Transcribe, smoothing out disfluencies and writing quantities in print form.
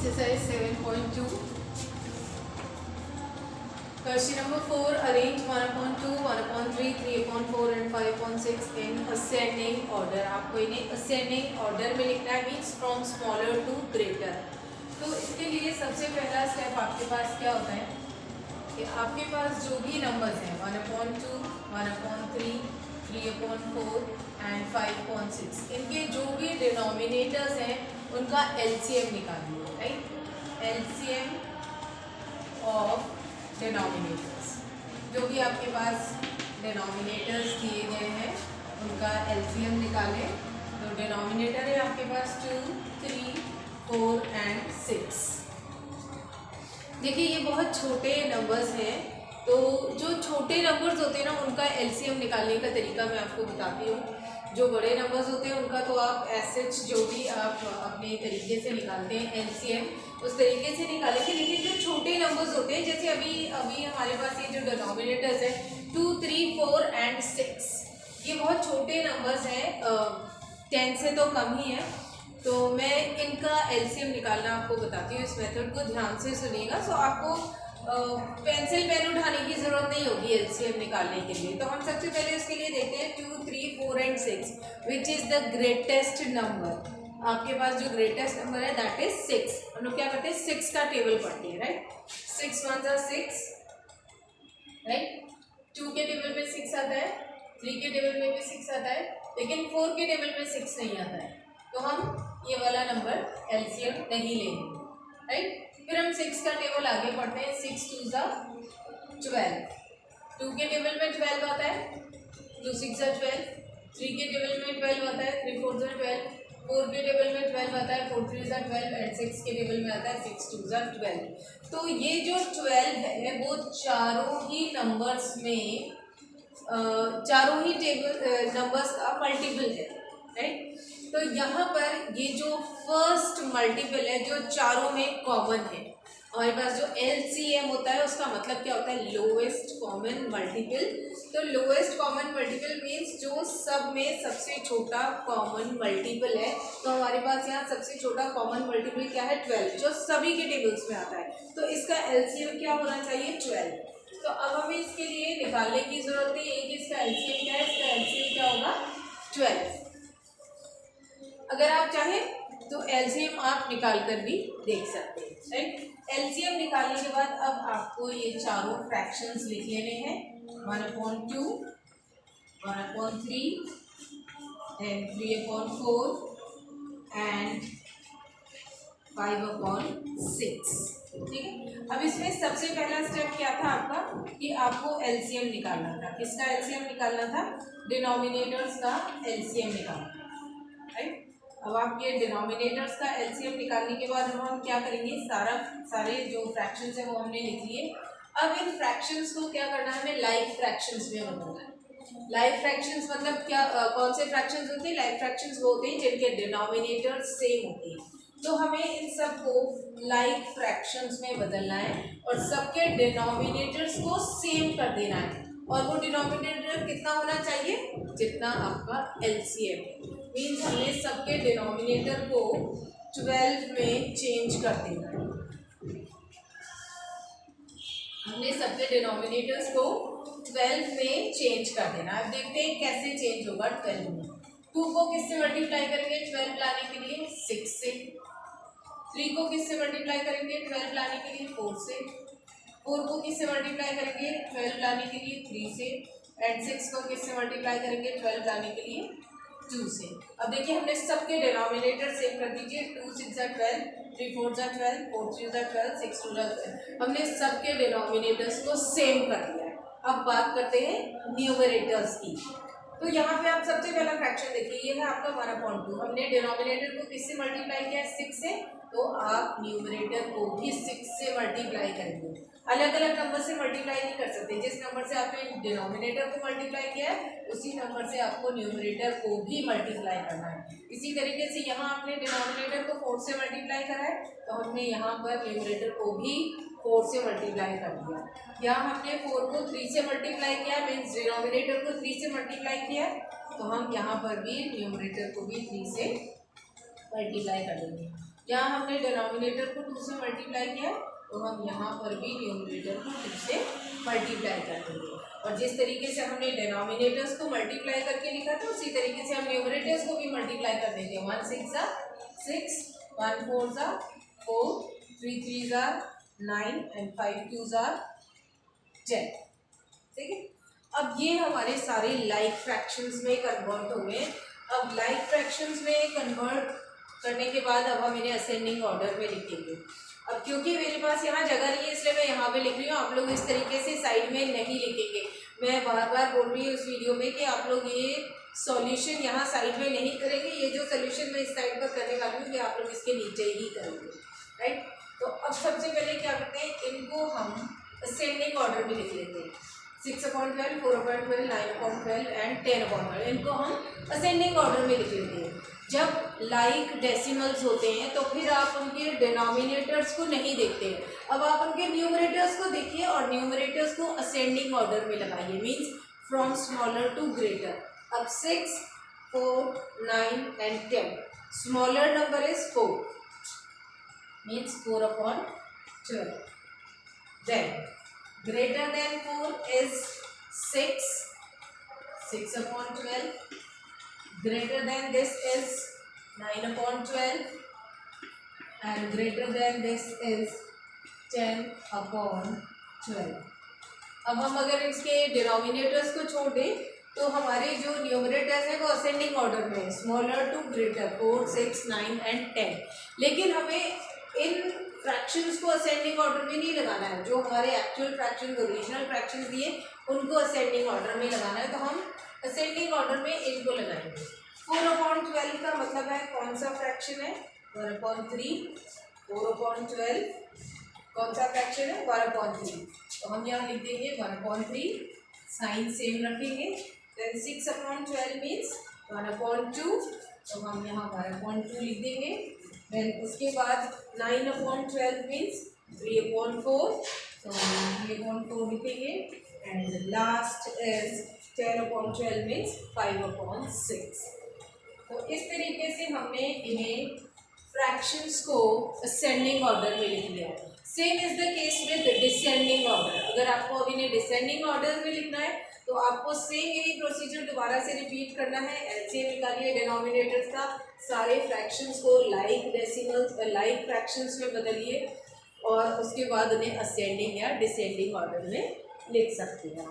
Exercise 7.2. Question number 4. Arrange 1/2, 1/3, 3/4 and 5/6 in ascending order. आपको इन्हें ascending order में लिखना है, means from smaller to greater. तो इसके लिए सबसे पहला स्टेप आपके पास क्या होता है कि आपके पास जो भी नंबर्स हैं 1/2, 1/3, 3/4 एंड 5/6, इनके जो भी डिनोमिनेटर्स हैं उनका LCM निकालिए, राइट? LCM ऑफ डिनोमिनेटर्स, जो भी आपके पास डिनोमिनेटर्स दिए गए हैं उनका LCM निकालें। तो डिनोमिनेटर है आपके पास 2, 3, 4 एंड 6। देखिए ये बहुत छोटे नंबर्स हैं, तो जो छोटे नंबर्स होते हैं ना उनका LCM निकालने का तरीका मैं आपको बताती हूँ। जो बड़े नंबर्स होते हैं उनका तो आप एसएच जो भी आप अपने तरीके से निकालते हैं LCM उस तरीके से निकालेंगे, लेकिन जो छोटे नंबर्स होते हैं जैसे अभी हमारे पास ये जो डिनोमिनेटर्स है 2, 3, 4 एंड 6, ये बहुत छोटे नंबर्स हैं, 10 से तो कम ही है। तो मैं इनका LCM निकालना आपको बताती हूँ, इस मेथड को ध्यान से सुनिएगा। सो आपको पेंसिल पेन उठाने की ज़रूरत नहीं होगी LCM निकालने के लिए। तो हम सबसे पहले उसके लिए देखते हैं 2, 3, 4 and 6 which is the greatest number. आपके पास जो ग्रेटेस्ट नंबर है दैट इज 6। हम लोग क्या करते हैं 6 का टेबल पढ़ते हैं, राइट? 6 1 जा 6, राइट? 2 के टेबल में 6 आता है, 3 के टेबल में भी 6 आता है, लेकिन 4 के टेबल में 6 नहीं आता है। तो हम ये वाला नंबर LCM नहीं लेंगे, राइट? फिर हम 6 का टेबल आगे पढ़ते हैं। 6 2 जा 12, 2 के टेबल में 12 आता है, 2 6 जा 12, 3 के टेबल में 12 आता है, 3 4 जा 12, 4 के टेबल में 12 आता है, 4 3 जा 12 एंड 6 के टेबल में आता है 6 2 जा 12। तो ये जो 12 है वो चारों ही नंबर्स में चारों ही टेबल नंबर्स का मल्टीपल है, राइट? तो यहाँ पर ये जो फर्स्ट मल्टीपल है जो चारों में कॉमन है, हमारे पास जो LCM होता है उसका मतलब क्या होता है लोएस्ट कॉमन मल्टीपल। तो लोएस्ट कॉमन मल्टीपल मीन्स जो सब में सबसे छोटा कॉमन मल्टीपल है। तो हमारे पास यहाँ सबसे छोटा कॉमन मल्टीपल क्या है 12, जो सभी के टेबल्स में आता है। तो इसका LCM क्या होना चाहिए 12। तो अब हमें इसके लिए निकालने की जरूरत नहीं है कि इसका LCM क्या है, इसका LCM क्या होगा 12। अगर आप चाहें तो LCM आप निकाल कर भी देख सकते हैं, राइट? LCM निकालने के बाद अब आपको ये चारों फ्रैक्शंस लिख लेने हैं। 1/2, 1/3 एंड 3/4 एंड 5/6, ठीक है? अब इसमें सबसे पहला स्टेप क्या था आपका कि आपको LCM निकालना था। किसका LCM निकालना था? डिनोमिनेटर्स का LCM निकालना था, राइट? अब आप ये डिनोमिनेटर्स का LCM निकालने के बाद हम क्या करेंगे, सारे जो फ्रैक्शंस है वो हमने लिख लिए। अब इन फ्रैक्शंस को क्या करना है, हमें लाइक फ्रैक्शंस में बदलना है। लाइक फ्रैक्शंस मतलब क्या, कौन से फ्रैक्शंस होते हैं? लाइक फ्रैक्शंस वो होते हैं जिनके डिनोमिनेटर्स सेम होते हैं। तो हमें इन सब को लाइक फ्रैक्शंस में बदलना है और सबके डिनोमिनेटर्स को सेम कर देना है। और वो डिनोमिनेटर कितना होना चाहिए जितना आपका LCM है। मीन्स हमने सबके डिनोमिनेटर को 12 में चेंज कर देना है। हमने सबके डिनोमिनेटर्स को 12 में चेंज कर देना है। अब देखते हैं कैसे चेंज होगा 12 में। 2 को किससे मल्टीप्लाई करेंगे 12 लाने के लिए? 6 से। 3 को किससे मल्टीप्लाई करेंगे 12 लाने के लिए? 4 से। 4 को किससे मल्टीप्लाई करेंगे 12 लाने के लिए? 3 से। एंड 6 को किससे मल्टीप्लाई करेंगे 12 लाने के लिए? 2 से। अब देखिए हमने सबके डिनोमिनेटर सेम कर दीजिए। 2 6 जा 12, 3 4 जा 12, 4 3 जा 12, 6 2 जा 12। हमने सबके डिनोमिनेटर्स को सेम कर दिया है। अब बात करते हैं न्यूमरेटर्स की। तो यहाँ पे आप सबसे पहला फ्रैक्शन देखिए, ये है आपका 1/2। हमने डिनोमिनेटर को किससे मल्टीप्लाई किया? 6 से। तो आप न्यूमरेटर को भी 6 से मल्टीप्लाई करेंगे। अलग अलग नंबर से मल्टीप्लाई नहीं कर सकते। जिस नंबर से आपने डिनोमिनेटर को मल्टीप्लाई किया है उसी नंबर से आपको न्यूमरेटर को भी मल्टीप्लाई करना है। इसी तरीके से यहाँ आपने डिनोमिनेटर को 4 से मल्टीप्लाई करा है तो हमने यहाँ पर न्यूमरेटर को भी 4 से मल्टीप्लाई कर दिया। यहाँ हमने 4 को 3 से मल्टीप्लाई किया, मीन्स डिनोमिनेटर को 3 से मल्टीप्लाई किया, तो हम यहाँ पर भी न्यूमरेटर को भी 3 से मल्टीप्लाई कर देंगे। यहाँ हमने डिनोमिनेटर को 2 से मल्टीप्लाई किया, तो हम यहाँ पर भी न्यूमरेटर को 2 से मल्टीप्लाई कर देंगे। और जिस तरीके से हमने डिनोमिनेटर्स को मल्टीप्लाई करके लिखा था, उसी तरीके से हम न्यूमरेटर्स को भी मल्टीप्लाई कर देंगे। 1 6 ज़ा 6, 1 4 ज़ा 4, 3 3 ज़ा 9 एंड 5 2 ज़ा 10। ठीक है, अब ये हमारे सारे लाइक फ्रैक्शंस में कन्वर्ट हो गए। अब लाइक फ्रैक्शंस में कन्वर्ट करने के बाद अब हम इन्हें असेंडिंग ऑर्डर में लिखेंगे। अब क्योंकि मेरे पास यहाँ जगह नहीं है, इसलिए मैं यहाँ पे लिख रही हूँ। आप लोग इस तरीके से साइड में नहीं लिखेंगे। मैं बार बार बोल रही हूँ इस वीडियो में कि आप लोग ये सॉल्यूशन यहाँ साइड में नहीं करेंगे। ये जो सॉल्यूशन मैं इस साइड पर करने वाली हूँ, ये आप लोग इसके नीचे ही करेंगे, राइट। तो अब सबसे पहले क्या करते हैं, इनको हम असेंडिंग ऑर्डर में लिख लेते हैं। 6/12, 4/12, 9/12 एंड 10/12, इनको हम असेंडिंग ऑर्डर में लिख लेते हैं। जब लाइक डेसिमल्स होते हैं तो फिर आप उनके डिनोमिनेटर्स को नहीं देखते हैं। अब आप उनके न्यूमरेटर्स को देखिए और न्यूमरेटर्स को असेंडिंग ऑर्डर में लगाइए, means from smaller to greater. अब 6, 4, 9 and 10, smaller number is 4, means 4/12। Then greater than 4 is 6, 6/12. Greater than this is 9/12 and greater than this is 10/12. अब हम अगर इसके डिनोमिनेटर्स को छोड़ दें तो हमारे जो न्यूमरेटर्स हैं वो असेंडिंग ऑर्डर में है, स्मॉलर टू ग्रेटर, 4, 6, 9 एंड 10। लेकिन हमें इन फ्रैक्शंस को असेंडिंग ऑर्डर में नहीं लगाना है। जो हमारे एक्चुअल फ्रैक्शंस, ओरिजिनल फ्रैक्शंस दिए, उनको असेंडिंग ऑर्डर में लगाना है। तो हम असेंडिंग ऑर्डर में इनको लगाएंगे। 4/12 का मतलब है कौन सा फ्रैक्शन है, 1/3। 4/12 कौन सा फ्रैक्शन है, 1/3। तो हम यहाँ लिख देंगे 1/3, साइन सेम रखेंगे। देन 6/12 मीन्स 1/2, तो हम यहाँ 1/2 लिख देंगे। देन उसके बाद 9/12 मीन्स 3/4, तो हम 3/4 लिखेंगे। And last is 10/12 means 5/6। तो इस तरीके से हमने इन्हें फ्रैक्शंस को असेंडिंग ऑर्डर में लिख लिया। Same is the case with descending order. अगर आपको अब इन्हें डिसेंडिंग ऑर्डर में लिखना है तो आपको सेम यही प्रोसीजर दोबारा से रिपीट करना है। एलसीएम निकालिए डिनोमिनेटर्स का, सारे फ्रैक्शंस को लाइक डेसिमल्स लाइक फ्रैक्शंस में बदलिए और उसके बाद उन्हें असेंडिंग या डिसेंडिंग ऑर्डर में लिख सकते हैं।